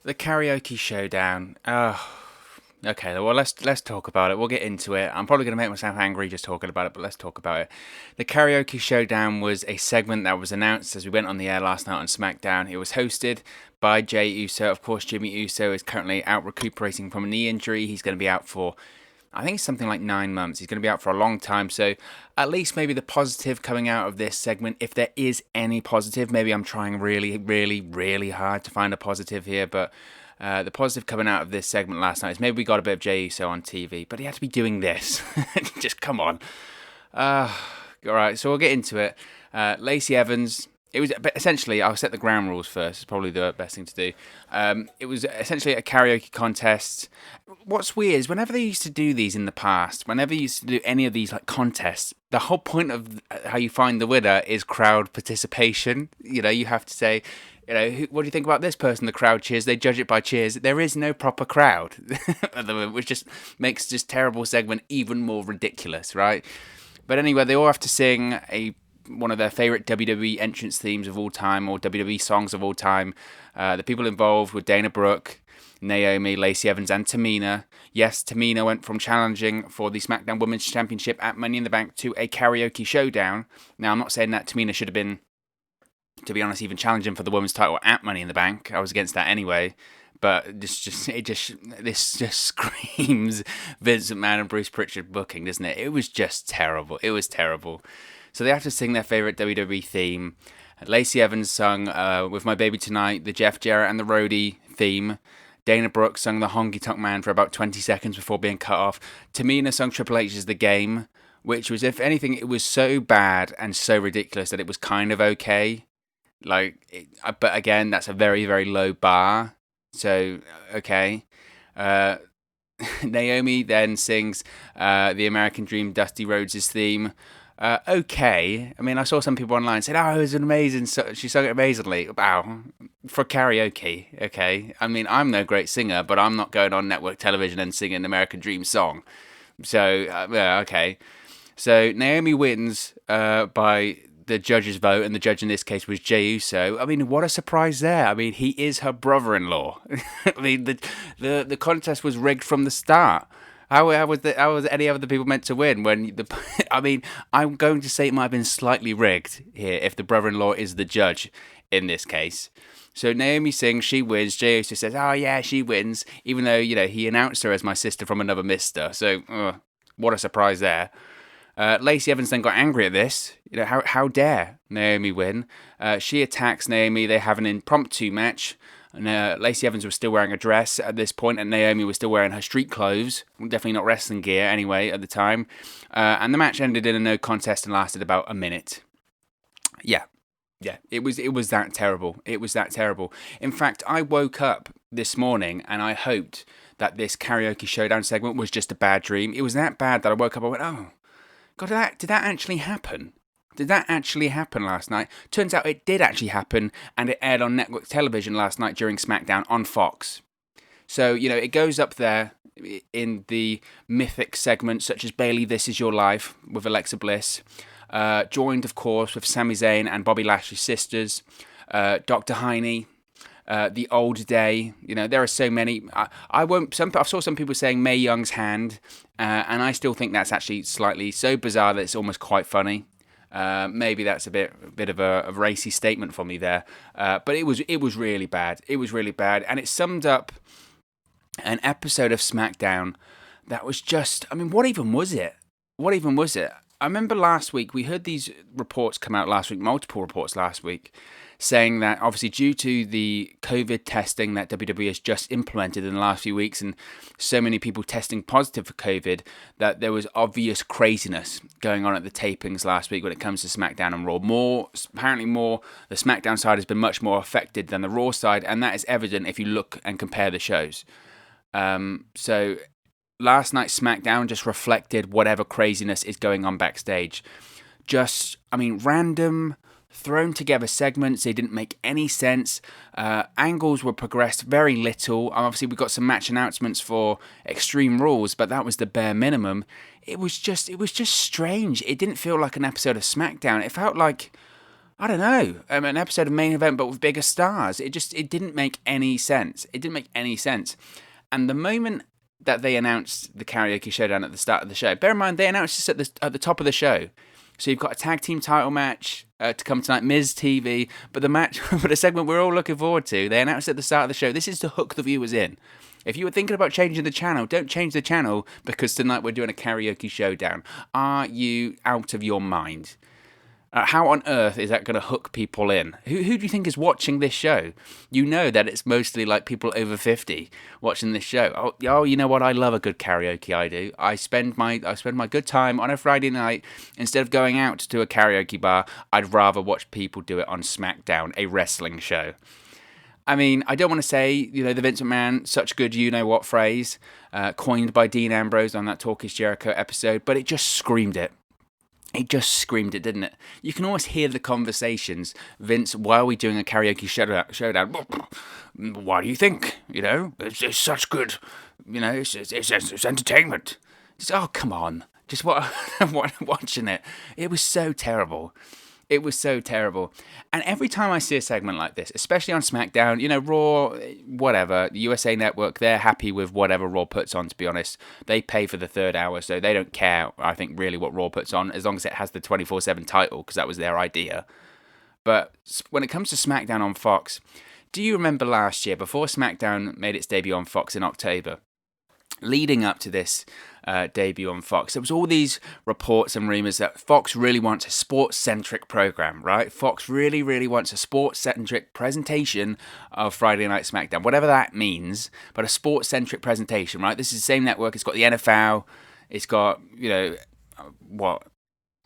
The Karaoke Showdown. Oh, okay. Well, let's talk about it. We'll get into it. I'm probably going to make myself angry just talking about it, but let's talk about it. The Karaoke Showdown was a segment that was announced as we went on the air last night on Smackdown. It was hosted by Jey Uso. Of course, Jimmy Uso is currently out recuperating from a knee injury. He's going to be out for, I think it's something like 9 months. He's going to be out for a long time. So at least maybe the positive coming out of this segment, if there is any positive, maybe I'm trying really, really, really hard to find a positive here. But the positive coming out of this segment last night is maybe we got a bit of Jey Uso on TV, but he had to be doing this. Just come on. All right, so we'll get into it. Lacey Evans. It was essentially, I'll set the ground rules first. It's probably the best thing to do. It was essentially a karaoke contest. What's weird is whenever they used to do these in the past, whenever you used to do any of these like contests, the whole point of how you find the winner is crowd participation. You know, you have to say, what do you think about this person? The crowd cheers. They judge it by cheers. There is no proper crowd, which just makes this terrible segment even more ridiculous, right? But anyway, they all have to sing one of their favourite WWE entrance themes of all time, or WWE songs of all time. The people involved were Dana Brooke, Naomi, Lacey Evans, and Tamina. Yes, Tamina went from challenging for the SmackDown Women's Championship at Money in the Bank to a karaoke showdown. Now, I'm not saying that Tamina should have been, to be honest, even challenging for the women's title at Money in the Bank. I was against that anyway. But this just screams Vince McMahon and Bruce Pritchard booking, doesn't it? It was just terrible. It was terrible. So they have to sing their favourite WWE theme. Lacey Evans sung With My Baby Tonight, the Jeff Jarrett and the Roadie theme. Dana Brooke sung the Honky Tonk Man for about 20 seconds before being cut off. Tamina sung Triple H's The Game, which was, if anything, it was so bad and so ridiculous that it was kind of okay. But again, that's a very, very low bar. So, okay. Naomi then sings the American Dream Dusty Rhodes' theme. Okay. I mean, I saw some people online said, "Oh, it was an amazing. She sung it amazingly." Wow, for karaoke. Okay. I mean, I'm no great singer, but I'm not going on network television and singing an American Dream song. So, yeah, okay. So Naomi wins by the judge's vote, and the judge in this case was Jey Uso. I mean, what a surprise there. I mean, he is her brother-in-law. I mean, the contest was rigged from the start. How was any other people meant to win when I mean, I'm going to say it might have been slightly rigged here if the brother-in-law is the judge in this case. So Naomi sings, she wins. Jey Uso says, "Oh yeah, she wins," even though he announced her as my sister from another mister. So what a surprise there. Lacey Evans then got angry at this. How dare Naomi win? She attacks Naomi. They have an impromptu match. And Lacey Evans was still wearing a dress at this point, and Naomi was still wearing her street clothes. Definitely not wrestling gear anyway at the time. And the match ended in a no contest and lasted about a minute. Yeah. It was that terrible. It was that terrible. In fact, I woke up this morning and I hoped that this karaoke showdown segment was just a bad dream. It was that bad that I woke up and went, "Oh, God, did that actually happen? Did that actually happen last night?" Turns out it did actually happen, and it aired on network television last night during Smackdown on Fox. So, it goes up there in the mythic segments such as Bayley, This Is Your Life with Alexa Bliss, joined, of course, with Sami Zayn and Bobby Lashley's sisters, Dr. Heine, The Old Day. There are so many. I saw some people saying Mae Young's hand, and I still think that's actually slightly so bizarre that it's almost quite funny. Maybe that's a bit of a racy statement for me there, but it was really bad. It was really bad, and it summed up an episode of SmackDown that was just. I mean, what even was it? What even was it? I remember last week we heard these reports come out last week, multiple reports last week, saying that obviously due to the COVID testing that WWE has just implemented in the last few weeks and so many people testing positive for COVID, that there was obvious craziness going on at the tapings last week when it comes to SmackDown and Raw. Apparently the SmackDown side has been much more affected than the Raw side, and that is evident if you look and compare the shows. So last night's SmackDown just reflected whatever craziness is going on backstage. Random, thrown together segments. They didn't make any sense. Angles were progressed very little. Obviously, we got some match announcements for Extreme Rules, but that was the bare minimum. It was just strange. It didn't feel like an episode of SmackDown. It felt like I don't know, an episode of Main Event but with bigger stars. It didn't make any sense. It didn't make any sense. And the moment that they announced the Karaoke Showdown at the start of the show, bear in mind they announced this at the top of the show. So you've got a tag team title match to come tonight, Miz TV, but the match, but a segment we're all looking forward to, they announced at the start of the show. This is to hook the viewers in. If you were thinking about changing the channel, don't change the channel because tonight we're doing a Karaoke Showdown. Are you out of your mind? How on earth is that going to hook people in? Who do you think is watching this show? You know that it's mostly like people over 50 watching this show. Oh, you know what? I love a good karaoke. I do. I spend my good time on a Friday night. Instead of going out to a karaoke bar, I'd rather watch people do it on Smackdown, a wrestling show. I mean, I don't want to say, the Vince McMahon, such good you-know-what phrase, coined by Dean Ambrose on that Talk is Jericho episode, but it just screamed it. It just screamed it, didn't it? You can almost hear the conversations. Vince, why are we doing a karaoke showdown? What do you think? It's such good, it's entertainment. Oh, come on. Just watching it. It was so terrible. It was so terrible. And every time I see a segment like this, especially on SmackDown, Raw, whatever, the USA Network, they're happy with whatever Raw puts on, to be honest. They pay for the third hour, so they don't care, I think, really what Raw puts on, as long as it has the 24/7 title, because that was their idea. But when it comes to SmackDown on Fox, do you remember last year, before SmackDown made its debut on Fox in October, leading up to this debut on Fox, there was all these reports and rumours that Fox really wants a sports-centric programme, right? Fox really, really wants a sports-centric presentation of Friday Night SmackDown, whatever that means, but a sports-centric presentation, right? This is the same network. It's got the NFL. It's got,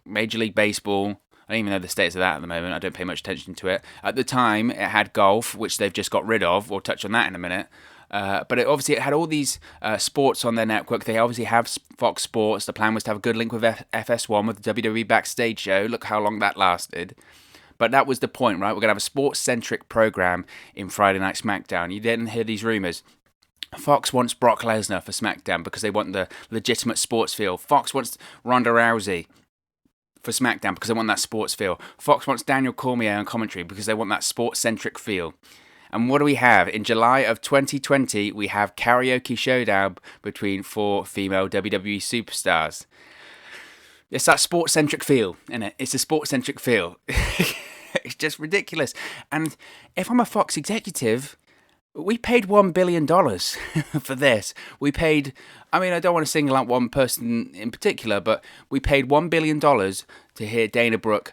Major League Baseball. I don't even know the status of that at the moment. I don't pay much attention to it. At the time, it had golf, which they've just got rid of. We'll touch on that in a minute. But it had all these sports on their network. They obviously have Fox Sports. The plan was to have a good link with FS1 with the WWE Backstage show. Look how long that lasted. But that was the point, right? We're going to have a sports-centric program in Friday Night SmackDown. You didn't hear these rumors. Fox wants Brock Lesnar for SmackDown because they want the legitimate sports feel. Fox wants Ronda Rousey for SmackDown because they want that sports feel. Fox wants Daniel Cormier on commentary because they want that sports-centric feel. And what do we have? In July of 2020, we have Karaoke Showdown between 4 female WWE superstars. It's that sports-centric feel, isn't it? It's a sports-centric feel. It's just ridiculous. And if I'm a Fox executive, we paid $1 billion for this. We paid, I don't want to single out one person in particular, but we paid $1 billion to hear Dana Brooke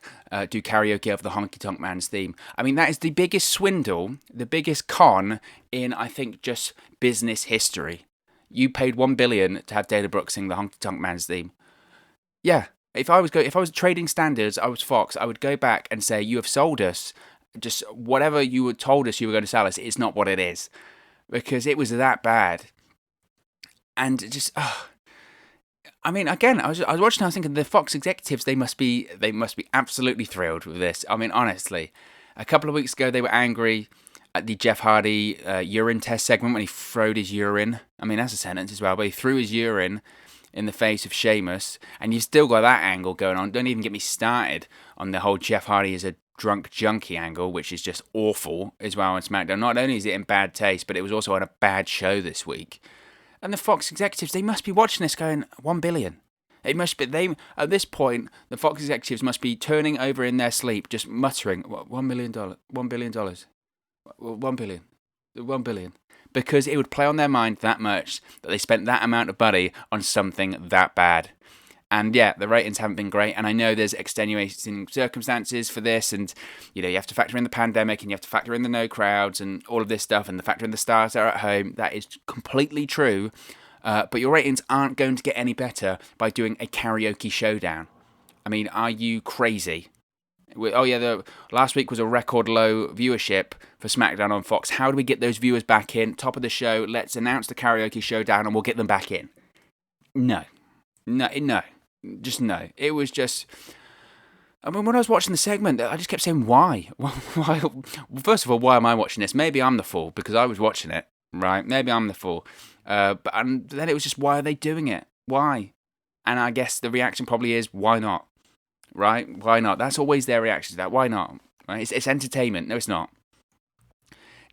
do karaoke of the Honky Tonk Man's theme. That is the biggest swindle, the biggest con in, I think, just business history. You paid $1 billion to have Dana Brooke sing the Honky Tonk Man's theme. Yeah, if I was trading standards, I was Fox, I would go back and say, you have sold us just whatever you had told us you were going to sell us. It's not what it is, because it was that bad. And just, again, I was watching. I was thinking the Fox executives, they must be absolutely thrilled with this. Honestly, a couple of weeks ago they were angry at the Jeff Hardy urine test segment when he throwed his urine. That's a sentence as well, but he threw his urine in the face of Sheamus, and you've still got that angle going on. Don't even get me started on the whole Jeff Hardy is a drunk junkie angle, which is just awful as well on SmackDown. Not only is it in bad taste, but it was also on a bad show this week. And the Fox executives, they must be watching this going, $1 billion. It must be, at this point, the Fox executives must be turning over in their sleep, just muttering, $1 billion, $1 billion, $1 billion, $1 billion. Because it would play on their mind that much that they spent that amount of money on something that bad. And yeah, the ratings haven't been great. And I know there's extenuating circumstances for this. And, you have to factor in the pandemic and you have to factor in the no crowds and all of this stuff and the factor in the stars are at home. That is completely true. But your ratings aren't going to get any better by doing a karaoke showdown. Are you crazy? Last week was a record low viewership for SmackDown on Fox. How do we get those viewers back in? Top of the show, let's announce the karaoke showdown and we'll get them back in. No. Just no. It was just... when I was watching the segment, I just kept saying, why? Why? First of all, why am I watching this? Maybe I'm the fool, because I was watching it, right? Maybe I'm the fool. And then it was just, why are they doing it? Why? And I guess the reaction probably is, why not? right? Why not? That's always their reaction to that. Why not? Right? It's entertainment. No, it's not.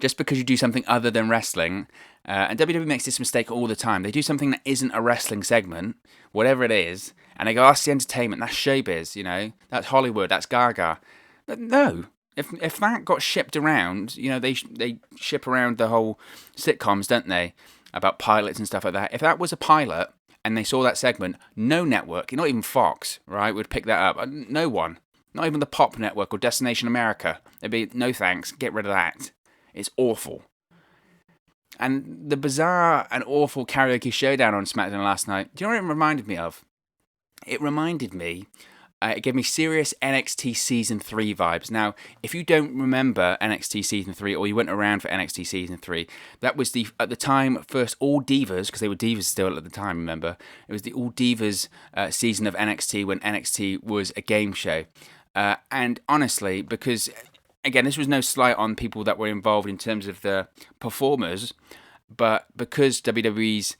Just because you do something other than wrestling, and WWE makes this mistake all the time. They do something that isn't a wrestling segment, whatever it is, and they go, that's the entertainment, that's showbiz, that's Hollywood, that's Gaga. But no, if that got shipped around, they ship around the whole sitcoms, don't they, about pilots and stuff like that. If that was a pilot and they saw that segment, no network, not even Fox, right, would pick that up. No one, not even the Pop Network or Destination America. They'd be, no thanks, get rid of that. It's awful. And the bizarre and awful karaoke showdown on Smackdown last night, do you know what it reminded me of? It gave me serious NXT Season 3 vibes. Now, if you don't remember NXT Season 3, or you weren't around for NXT Season 3, that was at the time, first All Divas, because they were Divas still at the time, remember? It was the All Divas season of NXT when NXT was a game show. And honestly, because... Again, this was no slight on people that were involved in terms of the performers, but because WWE's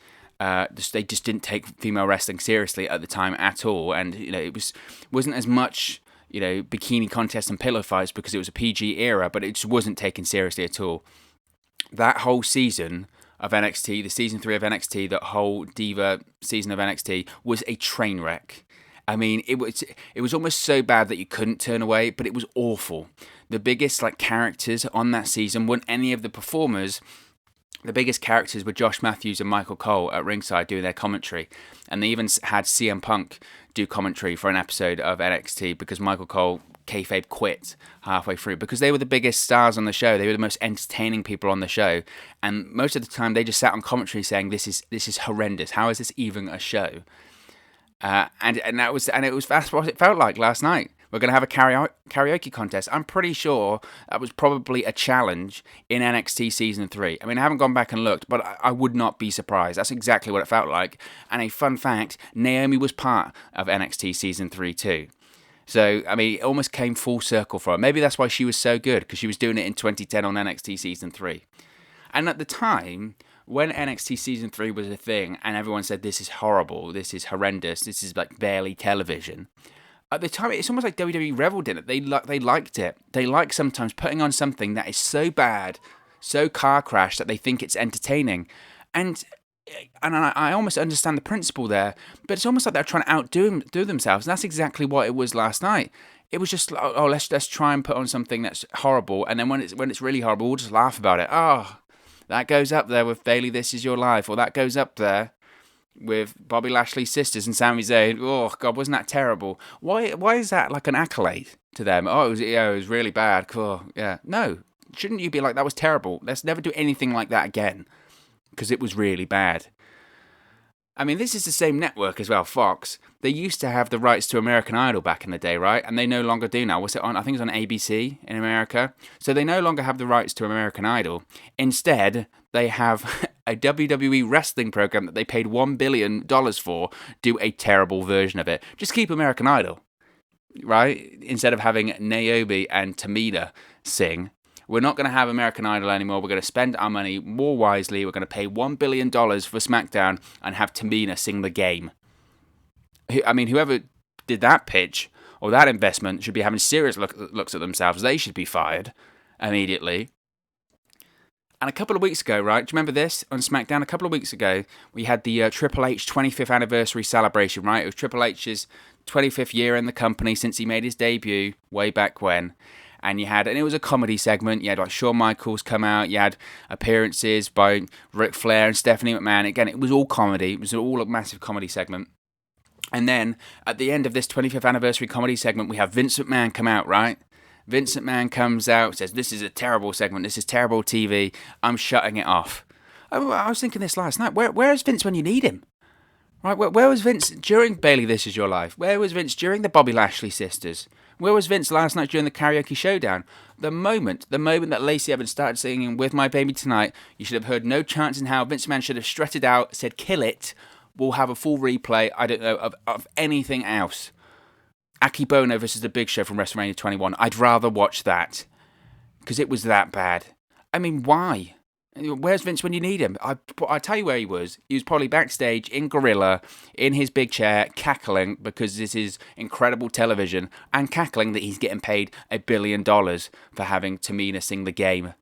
they just didn't take female wrestling seriously at the time at all, and it wasn't as much bikini contests and pillow fights because it was a PG era, but it just wasn't taken seriously at all. That whole season of NXT, the season 3 of NXT, that whole Diva season of NXT was a train wreck. I mean, it was almost so bad that you couldn't turn away, but it was awful. The biggest characters on that season weren't any of the performers. The biggest characters were Josh Matthews and Michael Cole at ringside doing their commentary. And they even had CM Punk do commentary for an episode of NXT because Michael Cole kayfabe quit halfway through because they were the biggest stars on the show. They were the most entertaining people on the show. And most of the time they just sat on commentary saying, this is horrendous. How is this even a show? And it was that's what it felt like last night. We're going to have a karaoke contest. I'm pretty sure that was probably a challenge in NXT Season 3. I mean, I haven't gone back and looked, but I would not be surprised. That's exactly what it felt like. And a fun fact, Naomi was part of NXT Season 3 too. So, I mean, it almost came full circle for her. Maybe that's why she was so good, because she was doing it in 2010 on NXT Season 3. And at the time, when NXT Season 3 was a thing, and everyone said, this is horrible, this is horrendous, this is barely television... At the time, it's almost like WWE reveled in it. They liked it. They like sometimes putting on something that is so bad, so car crash, that they think it's entertaining. And I almost understand the principle there, but it's almost like they're trying to outdo themselves. And that's exactly what it was last night. It was just, let's try and put on something that's horrible, and then when it's really horrible, we'll just laugh about it. Oh, that goes up there with Bayley, This Is Your Life, or that goes up there with Bobby Lashley's sisters and Sami Zayn. Oh God, wasn't that terrible? Why is that like an accolade to them? Oh, it was really bad. Cool. Yeah. No, shouldn't you be like, that was terrible? Let's never do anything like that again, because it was really bad. I mean, this is the same network as well, Fox. They used to have the rights to American Idol back in the day, right? And they no longer do now. What's it on? I think it's on ABC in America. So they no longer have the rights to American Idol. Instead, they have a WWE wrestling program that they paid $1 billion for do a terrible version of it. Just keep American Idol, right? Instead of having Naomi and Tamina sing. We're not going to have American Idol anymore. We're going to spend our money more wisely. We're going to pay $1 billion for SmackDown and have Tamina sing the game. I mean, whoever did that pitch or that investment should be having serious looks at themselves. They should be fired immediately. And a couple of weeks ago, right, do you remember this on SmackDown? A couple of weeks ago, we had the Triple H 25th anniversary celebration, right? It was Triple H's 25th year in the company since he made his debut way back when. And it was a comedy segment. You had Shawn Michaels come out. You had appearances by Ric Flair and Stephanie McMahon. Again, it was all comedy. It was all a massive comedy segment. And then at the end of this 25th anniversary comedy segment, we have Vince McMahon come out, right? Vince McMahon comes out, says, this is a terrible segment. This is terrible TV. I'm shutting it off. I was thinking this last night. Where is Vince when you need him? Right? Where was Vince during Bayley, This Is Your Life? Where was Vince during the Bobby Lashley sisters? Where was Vince last night during the Karaoke Showdown? The moment that Lacey Evans started singing With My Baby Tonight, you should have heard No Chance in Hell. Vince McMahon should have strutted out, said, kill it. We'll have a full replay, I don't know, of anything else. Aki Bono versus The Big Show from WrestleMania 21. I'd rather watch that. Because it was that bad. I mean, why? Where's Vince when you need him? I tell you where he was. He was probably backstage in Gorilla, in his big chair, cackling because this is incredible television, and cackling that he's getting paid $1 billion for having Tamina sing the game.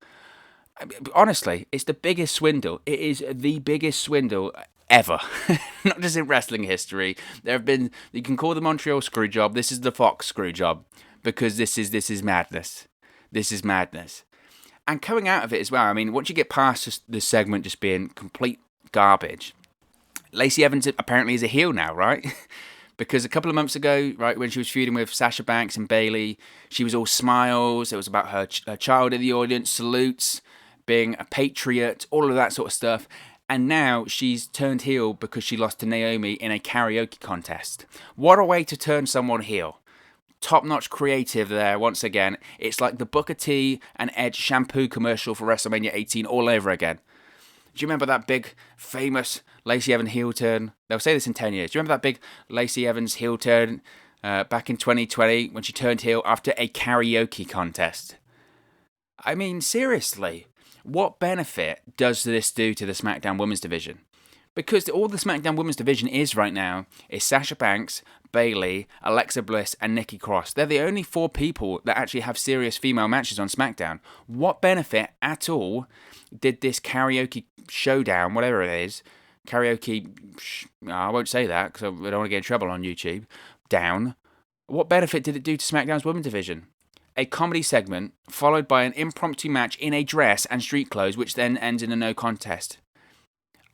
Honestly, it's the biggest swindle. It is the biggest swindle ever. Not just in wrestling history. There have been, you can call the Montreal screw job. This is the Fox screw job because this is madness. This is madness. And coming out of it as well, I mean, once you get past the segment just being complete garbage, Lacey Evans apparently is a heel now, right? Because a couple of months ago, right, when she was feuding with Sasha Banks and Bayley, she was all smiles. It was about her child in the audience, salutes, being a patriot, all of that sort of stuff. And now she's turned heel because she lost to Naomi in a karaoke contest. What a way to turn someone heel. Top-notch creative there once again. It's like the Booker T and Edge shampoo commercial for WrestleMania 18 all over again. Do you remember that big, famous Lacey Evans heel turn? They'll say this in 10 years. Do you remember that big Lacey Evans heel turn back in 2020 when she turned heel after a karaoke contest? I mean, seriously, what benefit does this do to the SmackDown Women's Division? Because all the SmackDown Women's Division is right now is Sasha Banks, Bayley, Alexa Bliss, and Nikki Cross. They're the only 4 people that actually have serious female matches on SmackDown. What benefit at all did this karaoke showdown, whatever it is, I won't say that because I don't want to get in trouble on YouTube, what benefit did it do to SmackDown's Women's Division? A comedy segment followed by an impromptu match in a dress and street clothes, which then ends in a no contest.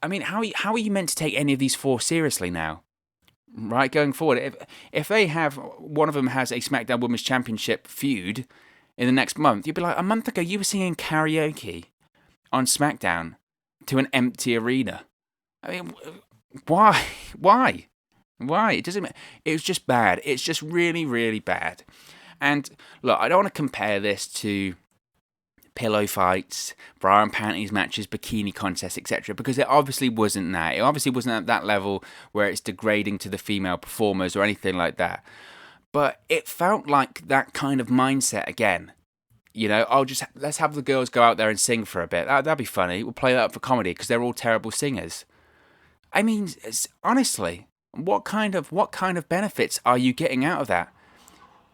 I mean, how are you meant to take any of these 4 seriously now? Right, going forward, if they have, one of them has a SmackDown Women's Championship feud in the next month, you'd be like, a month ago you were singing karaoke on SmackDown to an empty arena. I mean, why? It was just bad. It's just really, really bad. And look, I don't want to compare this to pillow fights, bra and panties matches, bikini contests, etc. because it obviously wasn't that. It obviously wasn't at that level where it's degrading to the female performers or anything like that. But it felt like that kind of mindset again. You know, let's have the girls go out there and sing for a bit. That'd be funny. We'll play that up for comedy because they're all terrible singers. I mean, honestly, what kind of benefits are you getting out of that?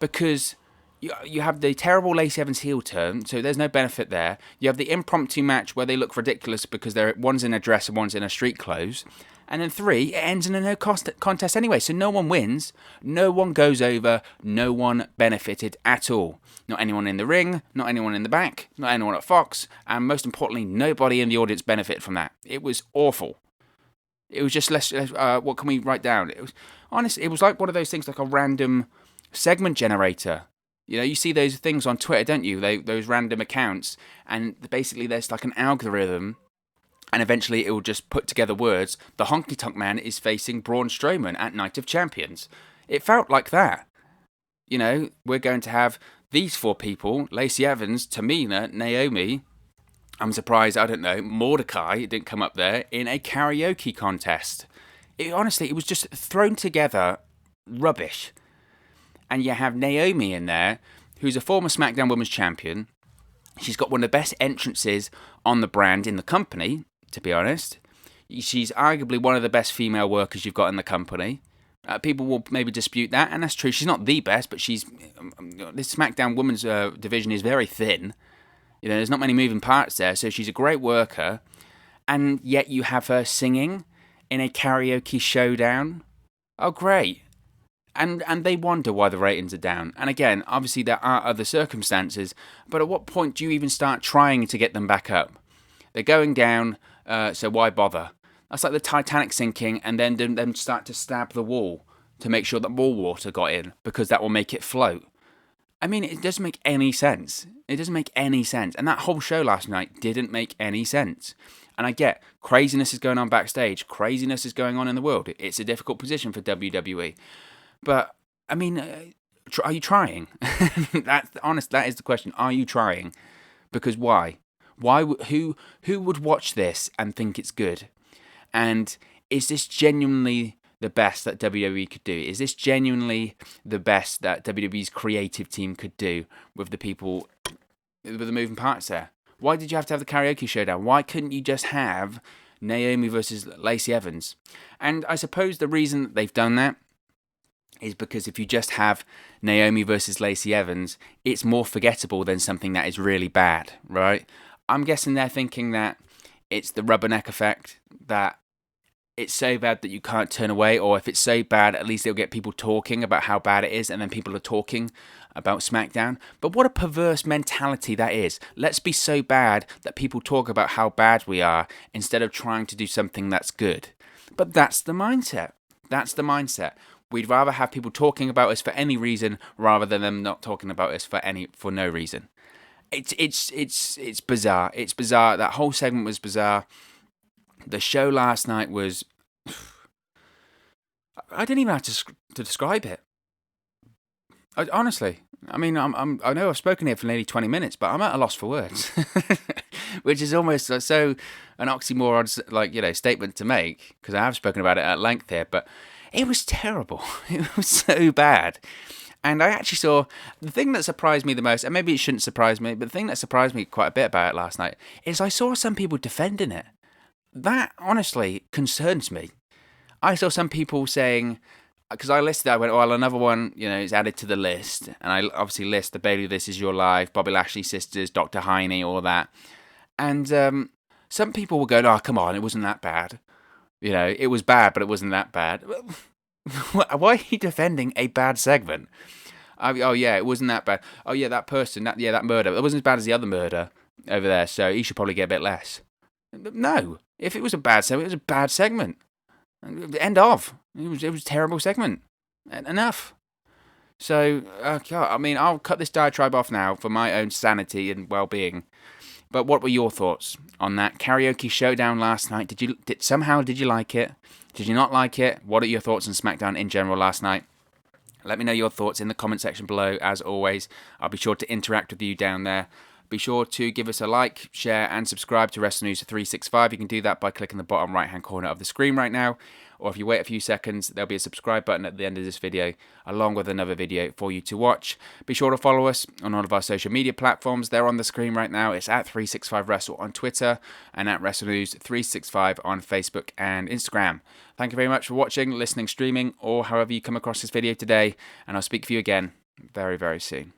Because you have the terrible Lacey Evans heel turn, so there's no benefit there. You have the impromptu match where they look ridiculous because one's in a dress and one's in a street clothes. And then 3, it ends in a no contest anyway, so no one wins, no one goes over, no one benefited at all. Not anyone in the ring, not anyone in the back, not anyone at Fox, and most importantly, nobody in the audience benefited from that. It was awful. It was just what can we write down? It was honestly, it was like one of those things, like a random segment generator. You know, you see those things on Twitter, don't you? Those random accounts, and basically there's like an algorithm, and eventually it will just put together words. The Honky Tonk Man is facing Braun Strowman at Night of Champions. It felt like that. You know, we're going to have these 4 people, Lacey Evans, Tamina, Naomi, I'm surprised, I don't know, Mordecai didn't come up there, in a karaoke contest. Honestly, it was just thrown together rubbish. And you have Naomi in there, who's a former SmackDown Women's Champion. She's got one of the best entrances on the brand in the company, to be honest. She's arguably one of the best female workers you've got in the company. People will maybe dispute that, and that's true. She's not the best, but this SmackDown Women's division is very thin. You know, there's not many moving parts there, so she's a great worker. And yet you have her singing in a karaoke showdown. Oh, great. And they wonder why the ratings are down. And again, obviously there are other circumstances, but at what point do you even start trying to get them back up? They're going down, so why bother? That's like the Titanic sinking and then them start to stab the wall to make sure that more water got in because that will make it float. I mean, it doesn't make any sense. It doesn't make any sense. And that whole show last night didn't make any sense. And I get craziness is going on backstage. Craziness is going on in the world. It's a difficult position for WWE. But, I mean, are you trying? That is the question. Are you trying? Because why? Who would watch this and think it's good? And is this genuinely the best that WWE could do? Is this genuinely the best that WWE's creative team could do with the people, with the moving parts there? Why did you have to have the karaoke showdown? Why couldn't you just have Naomi versus Lacey Evans? And I suppose the reason that they've done that is because if you just have Naomi versus Lacey Evans, it's more forgettable than something that is really bad, right? I'm guessing they're thinking that it's the rubberneck effect, that it's so bad that you can't turn away, or if it's so bad, at least it'll get people talking about how bad it is, and then people are talking about Smackdown. But what a perverse mentality that is. Let's be so bad that people talk about how bad we are instead of trying to do something that's good. But that's the mindset. That's the mindset. We'd rather have people talking about us for any reason rather than them not talking about us for no reason. It's bizarre. It's bizarre. That whole segment was bizarre. The show last night was... I didn't even have to describe it. Honestly, I mean, I know I've spoken here for nearly 20 minutes, but I'm at a loss for words, which is almost so an oxymoron, statement to make, because I have spoken about it at length here. But it was terrible. It was so bad. And I actually saw the thing that surprised me the most, and maybe it shouldn't surprise me, but the thing that surprised me quite a bit about it last night is I saw some people defending it. That honestly concerns me. I saw some people saying, because I went, well, another one, is added to the list. And I obviously list the Bailey This Is Your Life, Bobby Lashley Sisters, Dr. Heine, all that. And some people were going, oh, come on, it wasn't that bad. It was bad, but it wasn't that bad. Why are you defending a bad segment? Oh, yeah, it wasn't that bad. Oh, yeah, that person, that murder. It wasn't as bad as the other murder over there, so he should probably get a bit less. No. If it was a bad segment, it was a bad segment. End of. It was a terrible segment. Enough. So, God, I mean, I'll cut this diatribe off now for my own sanity and well-being. But what were your thoughts on that karaoke showdown last night? Did you like it? Did you not like it? What are your thoughts on SmackDown in general last night? Let me know your thoughts in the comment section below, as always. I'll be sure to interact with you down there. Be sure to give us a like, share, and subscribe to Wrestle News 365. You can do that by clicking the bottom right-hand corner of the screen right now. Or if you wait a few seconds, there'll be a subscribe button at the end of this video, along with another video for you to watch. Be sure to follow us on all of our social media platforms. They're on the screen right now. It's at 365Wrestle on Twitter and at Wrestle News 365 on Facebook and Instagram. Thank you very much for watching, listening, streaming, or however you come across this video today. And I'll speak to you again very, very soon.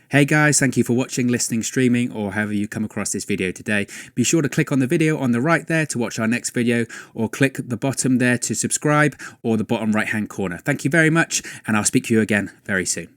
Hey guys, thank you for watching, listening, streaming, or however you come across this video today. Be sure to click on the video on the right there to watch our next video, or click the bottom there to subscribe, or the bottom right hand corner. Thank you very much, and I'll speak to you again very soon.